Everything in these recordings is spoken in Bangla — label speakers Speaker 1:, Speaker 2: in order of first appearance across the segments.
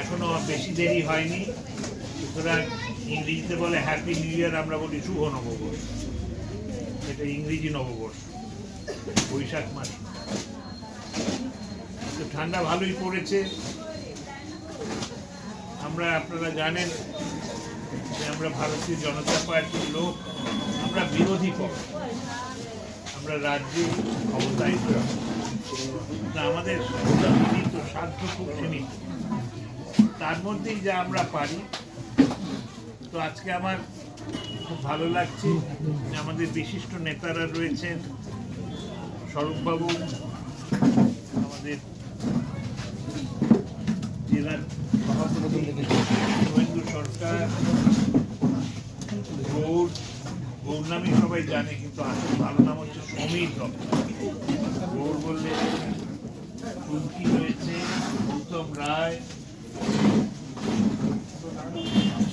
Speaker 1: এখনো বেশি দেরি হয়নি, সুতরাং ইংরেজিতে বলে হ্যাপি নিউ ইয়ার, আমরা বলি শুভ নববর্ষ। এটা ইংরেজি নববর্ষ, বৈশাখ মাস। তো ঠান্ডা ভালোই পড়েছে। আপনারা জানেন যে আমরা ভারতীয় জনতা পার্টির লোক, আমরা বিরোধী পক্ষ, আমরা রাজ্যে ক্ষমতায় আমাদের সীমিত, সাধ্য খুব সীমিত, তার মধ্যেই যা আমরা পারি। তো আজকে আমার খুব ভালো লাগছে যে আমাদের বিশিষ্ট নেতারা রয়েছেন, স্বরূপবাবু, আমাদের জেলার সভাপতি শুভেন্দু সরকার, গৌর নামে সবাই জানে, কিন্তু আসল ভালো নাম হচ্ছে সমীর দত্ত। গৌর বললে চুমকি রয়েছে, গৌতম রায়,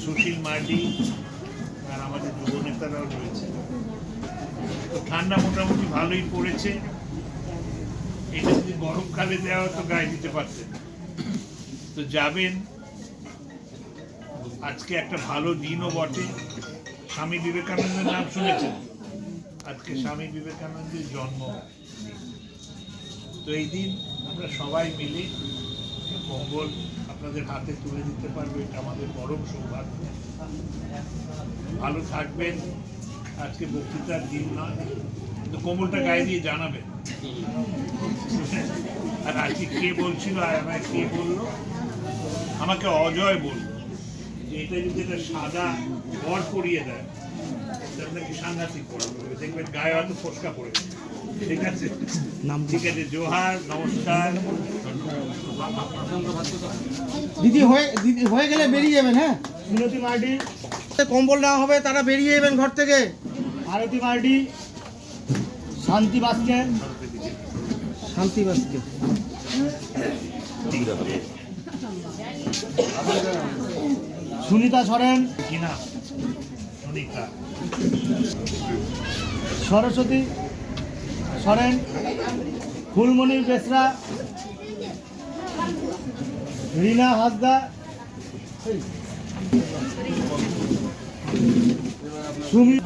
Speaker 1: সুশীল মার্ডি, আর আমাদের যুব নেতারাও রয়েছে। তো ঠান্ডা মোটামুটি ভালোই পড়েছে। এটা যদি গরমকালে দেওয়া হতো গায়ে দিতে পারতেন। তো যাবেন, আজকে একটা ভালো দিনও বটে। স্বামী বিবেকানন্দের নাম শুনেছেন? আজকে স্বামী বিবেকানন্দের জন্মদিন। তো এই দিন আমরা সবাই মিলে কম্বল আপনাদের হাতে তুলে দিতে পারবো, এটা আমাদের পরম সৌভাগ্য। ভালো থাকবেন। আজকে বক্তৃতার দিন নয়, কিন্তু কম্বলটা গায়ে দিয়ে জানাবেন। আর আজকে কে বলছিল, আর আমায় কে বললো, আমাকে অজয় বলল যে এটা যদি একটা সাদা বর পরিয়ে দেয় আপনাকে সাংঘাতিক পড়া পড়বে, দেখবেন গায়ে হয়তো ফসকা পড়ে। ঠিক আছে, ঠিক আছে, জোহার, নমস্কার।
Speaker 2: দিদি হয়ে গেলে বেরিয়ে যাবেন। হ্যাঁ, মিনতি মার্ডি কম্বল নেওয়া হবে, তারা বেরিয়ে যাবেন ঘর থেকে। আরতি মার্ডি, শান্তি বাসকে, শান্তি বাসকে, সুনিতা সরেন,
Speaker 1: কি নাম? সুনিতা।
Speaker 2: সরস্বতী সরেন, ফুলমণি বেসরা, রীনা হাসদা, সুমি